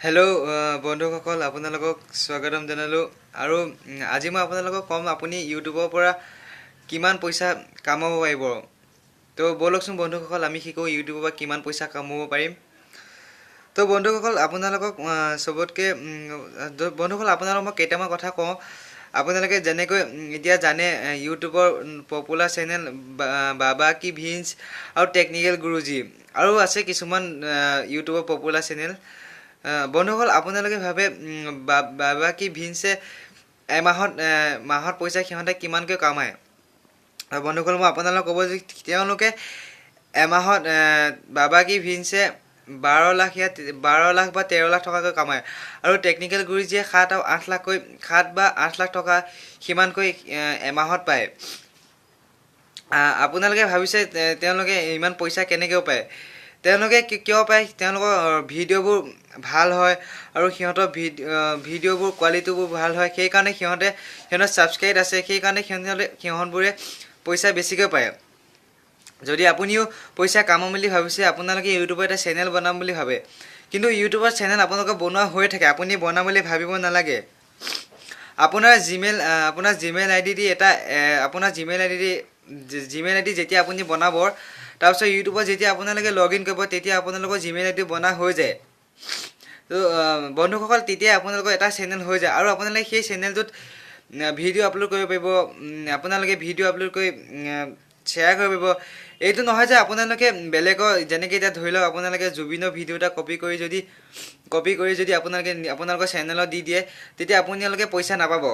Hello' বন্ধুসকল, আপোনালোকক স্বাগতম জনালোঁ। আৰু আজি মই আপোনালোকক ক'ম আপুনি ইউটিউবৰ পৰা কিমান পইচা কামাব পাৰিব। তো ব'লকচোন বন্ধুসকল, আমি শিকোঁ ইউটিউবৰ পৰা কিমান পইচা কামাব পাৰিম। তো বন্ধুসকল, আপোনালোকক আপোনালোকক মই কেইটামান কথা কওঁ। আপোনালোকে যেনেকৈ এতিয়া জানে ইউটিউবৰ পপুলাৰ চেনেল বাবা কি ভিন্স আৰু টেকনিকেল গুৰুজী আৰু আছে কিছুমান ইউটিউবৰ পপুলাৰ চেনেল। বন্ধুসকল, আপোনালোকে ভাবে বাবা কি ভিন্সে মাহত পইচা সিহঁতে কিমানকৈ কামায়। বন্ধুসকল, মই আপোনালোকক ক'ব যে তেওঁলোকে এমাহত বাবা কি ভিন্সে 12 লাখ বা 13 লাখ টকাকৈ কামায়। আৰু টেকনিকেল গুৰুজীয়ে 7 বা 8 লাখ টকা সিমানকৈ এমাহত পায়। আপোনালোকে ভাবিছে তেওঁলোকে ইমান পইচা কেনেকৈ পায়। তেওঁলোকে কিয় পায়? তেওঁলোকৰ ভিডিঅ'বোৰ ভাল হয় আৰু সিহঁতৰ ভিডিঅ'বোৰ কোৱালিটিবোৰ ভাল হয়। সেইকাৰণে সিহঁতৰ ছাবস্ক্ৰাইব আছে, সেইকাৰণে সিহঁতবোৰে পইচা বেছিকৈ পায়। যদি আপুনিও পইচা কামাম বুলি ভাবিছে, আপোনালোকে ইউটিউবৰ এটা চেনেল বনাম বুলি ভাবে, কিন্তু ইউটিউবৰ চেনেল আপোনালোকৰ বনোৱা হৈ থাকে, আপুনি বনাম বুলি ভাবিব নালাগে। আপোনাৰ জিমেইল আই ডি যেতিয়া আপুনি বনাব, তাৰপিছত ইউটিউবত যেতিয়া আপোনালোকে লগ ইন কৰিব, তেতিয়া আপোনালোকৰ জিমেইল আই ডি বনা হৈ যায়। তো বন্ধুসকল, তেতিয়া আপোনালোকৰ এটা চেনেল হৈ যায় আৰু আপোনালোকে সেই চেনেলটোত ভিডিঅ' আপলোড কৰিব পাৰিব। আপোনালোকে ভিডিঅ' আপলোড কৰি শ্বেয়াৰ কৰিব পাৰিব। এইটো নহয় যে আপোনালোকে বেলেগৰ, যেনেকৈ এতিয়া ধৰি লওক আপোনালোকে জুবিনৰ ভিডিঅ' এটা কপি কৰি যদি আপোনালোকৰ চেনেলত দি দিয়ে, তেতিয়া আপোনালোকে পইচা নাপাব।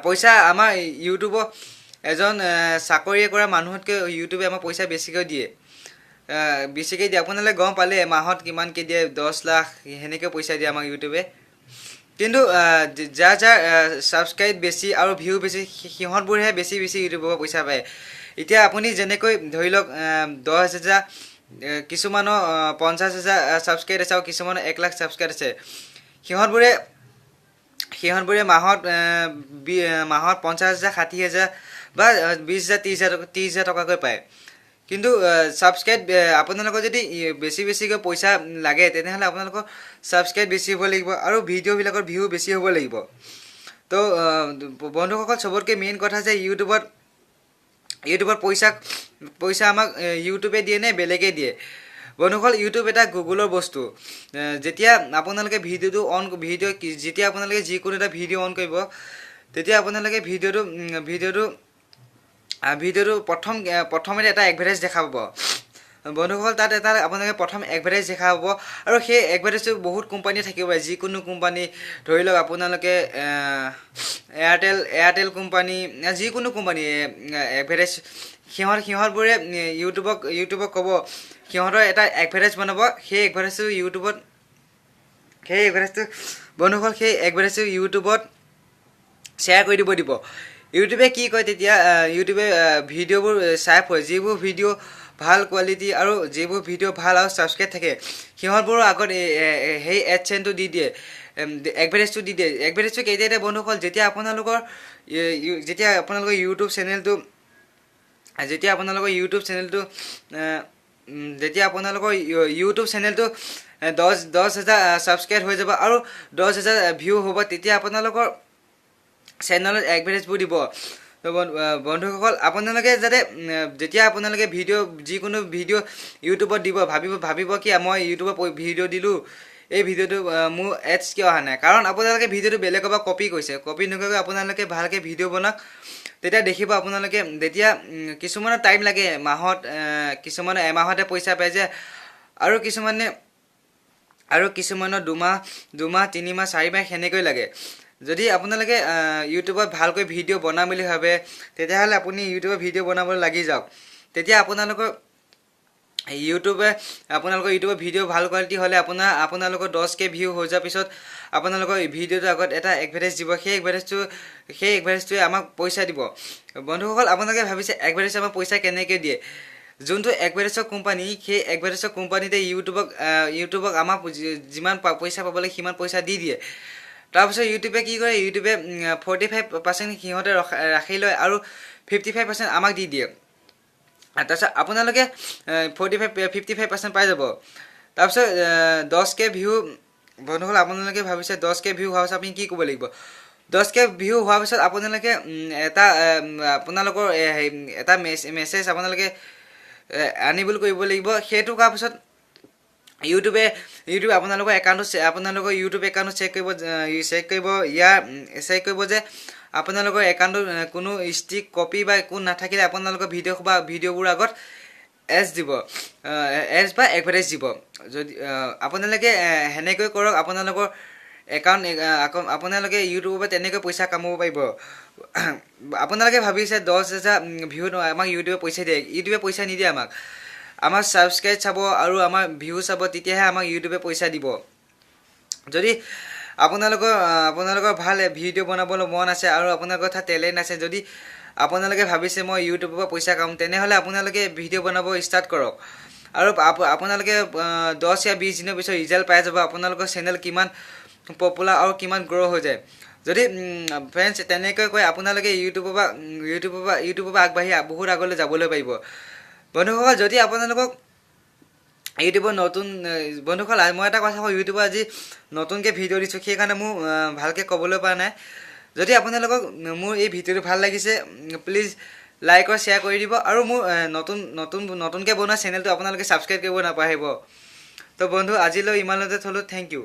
পইচা আমাৰ ইউটিউবৰ এজন চাকৰি কৰা মানুহতকৈ ইউটিউবে আমাক পইচা বেছিকৈ দিয়ে। আপোনালোকে গম পালে মাহত কিমানকৈ দিয়ে, 10 লাখ সেনেকৈ পইচা দিয়ে আমাক ইউটিউবে। কিন্তু যাৰ ছাবস্ক্ৰাইব বেছি আৰু ভিউ বেছি, সিহঁতবোৰেহে বেছি ইউটিউবৰ পৰা পইচা পায়। এতিয়া আপুনি যেনেকৈ ধৰি লওক 10,000, কিছুমানৰ 50,000 ছাবস্ক্ৰাইব আছে আৰু কিছুমানৰ 1 লাখ ছাবস্ক্ৰাইব আছে। সিহঁতবোৰে মাহত 50,000, 60,000 বা 20,000, 30,000 টকাকৈ পায়। কিন্তু ছাবস্ক্ৰাইব আপোনালোকৰ যদি বেছিকৈ পইচা লাগে, তেনেহ'লে আপোনালোকৰ ছাবস্ক্ৰাইব বেছি হ'ব লাগিব আৰু ভিডিঅ'বিলাকৰ ভিউ বেছি হ'ব লাগিব। তো বন্ধুসকল, চবতকৈ মেইন কথা যে ইউটিউবত পইচা আমাক ইউটিউবে দিয়ে নে বেলেগে দিয়ে। বন্ধুসকল, ইউটিউব এটা গুগলৰ বস্তু। যেতিয়া আপোনালোকে যেতিয়া আপোনালোকে যিকোনো এটা ভিডিঅ' অন কৰিব, তেতিয়া আপোনালোকে ভিডিঅ'টো প্ৰথমতে এটা এডভাৰটাইজ দেখা পাব। বন্ধুসকল, তাত আপোনালোকে প্ৰথম এডভাৰটাইজ দেখা পাব আৰু সেই এডভাৰটাইজটো বহুত কোম্পানীয়ে থাকিব পাৰে। যিকোনো কোম্পানী, ধৰি লওক আপোনালোকে এয়াৰটেল কোম্পানী, যিকোনো কোম্পানী এডভাৰটাইজ, সিহঁতবোৰে ইউটিউবক ক'ব, সিহঁতৰ এটা এডভাৰটাইজ বনাব। সেই এডভাৰটাইজটো ইউটিউবত শ্বেয়াৰ কৰি দিব। ইউটিউবে কি কয় তেতিয়া, ইউটিউবে ভিডিঅ'বোৰ চাই ফুৰে। যিবোৰ ভিডিঅ' ভাল কোৱালিটি আৰু যিবোৰ ভিডিঅ' ভাল আৰু ছাবস্ক্ৰাইব থাকে, সিহঁতবোৰৰ আগত সেই এডচেনটো দি দিয়ে, এডভাৰটাইজটো দি দিয়ে। এডভাৰটাইজটো কেতিয়া দিয়ে বন্ধুসকল? যেতিয়া আপোনালোকৰ ইউটিউব চেনেলটো 10,000 ছাবস্ক্ৰাইব হৈ যাব আৰু 10,000 ভিউ হ'ব, তেতিয়া আপোনালোকৰ চেনেলত এডভাৰটাইজবোৰ দিব। বন্ধুসকল, আপোনালোকে যেতিয়া আপোনালোকে যিকোনো ভিডিঅ' ইউটিউবত দিব, ভাবিব কি মই ইউটিউবত ভিডিঅ' দিলোঁ, এই ভিডিঅ'টো মোৰ এডছ কিয় অহা নাই? কাৰণ আপোনালোকে ভিডিঅ'টো বেলেগৰ পৰা কপি কৰিছে। কপি নকৰাকৈ আপোনালোকে ভালকৈ ভিডিঅ' বনাওক, তেতিয়া দেখিব আপোনালোকে। তেতিয়া কিছুমানৰ টাইম লাগে, কিছুমানে এমাহতে পইচা পাই যায় আৰু কিছুমানৰ 2 মাহ 3 মাহ 4 মাহ সেনেকৈ লাগে। যদি আপোনালোকে ইউটিউবত ভালকৈ ভিডিঅ' বনাম বুলি ভাবে, তেতিয়াহ'লে আপুনি ইউটিউবত ভিডিঅ' বনাবলৈ লাগি যাওক। তেতিয়া আপোনালোকৰ ইউটিউবৰ ভিডিঅ' ভাল কোৱালিটি হ'লে আপোনালোকৰ 10K ভিউ হৈ যোৱাৰ পিছত আপোনালোকৰ ভিডিঅ'টোৰ আগত এটা এডভাৰটাইজ দিব। সেই এডভাৰটাইজটোৱে আমাক পইচা দিব। বন্ধুসকল, আপোনালোকে ভাবিছে এডভাৰটাইজ আমাক পইচা কেনেকৈ দিয়ে? যোনটো এডভাৰটাইজৰ কোম্পানী, সেই এডভাৰটাইজৰ কোম্পানীতে ইউটিউবক আমাক যিমান পইচা পাব লাগে সিমান পইচা দি দিয়ে। তাৰপিছত ইউটিউবে কি কৰে? ইউটিউবে 45% সিহঁতে ৰাখি লয় আৰু 55% আমাক দি দিয়ে। তাৰপিছত আপোনালোকে 55% পাই যাব। তাৰপিছত 10K ভিউ বন্ধুসকল আপোনালোকে ভাবিছে 10K ভিউ হোৱাৰ পিছত আপুনি কি কৰিব লাগিব 10K ভিউ হোৱাৰ পিছত আপোনালোকে এটা আপোনালোকৰ এটা মেছেজ আপোনালোকে আনিবল কৰিব লাগিব সেইটো কৰাৰ পিছত ইউটিউবে আপোনালোকৰ ইউটিউব একাউণ্ট চেক কৰিব যে আপোনালোকৰ একাউণ্টত কোনো ষ্টিক কপি বা একো নাথাকিলে আপোনালোকৰ ভিডিঅ'বোৰ আগত এডছ দিব এডছ বা এডভাৰটাইজ দিব যদি আপোনালোকে হেনেকৈ কৰক আপোনালোকৰ আপোনালোকে ইউটিউবৰ পৰা তেনেকৈ পইচা কামাব পাৰিব আপোনালোকে ভাবিছে 10,000 ভিউ আমাক ইউটিউবে পইচা দিয়ে ইউটিউবে পইচা নিদিয়ে আমাৰ ছাবস্ক্ৰাইব চাব আৰু আমাৰ ভিউ চাব তেতিয়াহে আমাক ইউটিউবে পইচা দিব যদি আপোনালোকৰ ভাল ভিডিঅ' বনাবলৈ মন আছে আৰু আপোনালোকৰ তাত টেলেণ্ট আছে যদি আপোনালোকে ভাবিছে মই ইউটিউবৰ পৰা পইচা কাম তেনেহ'লে আপোনালোকে ভিডিঅ' বনাব ষ্টাৰ্ট কৰক আৰু আপোনালোকে 10 या 20 দিনৰ পিছত ৰিজাল্ট পাই যাব আপোনালোকৰ চেনেল কিমান পপুলাৰ আৰু কিমান গ্ৰ' হৈ যায় যদি ফ্ৰেণ্ডছ তেনেকৈ কৈ আপোনালোকে ইউটিউবৰ পৰা আগবাঢ়ি বহুত আগলৈ যাবলৈ পাৰিব বন্ধুসকল যদি আপোনালোকক ইউটিউবৰ নতুন বন্ধুসকল মই এটা কথা কওঁ ইউটিউবৰ আজি নতুনকৈ ভিডিঅ' দিছোঁ সেইকাৰণে মোৰ ভালকৈ ক'বলৈ পৰা নাই যদি আপোনালোকক মোৰ এই ভিডিঅ'টো ভাল লাগিছে প্লিজ লাইক আৰু শ্বেয়াৰ কৰি দিব আৰু মোৰ নতুনকৈ বনোৱা চেনেলটো আপোনালোকে ছাবস্ক্ৰাইব কৰিব নাপাহৰিব তো বন্ধু আজিলৈ ইমানতে থ'লোঁ থেংক ইউ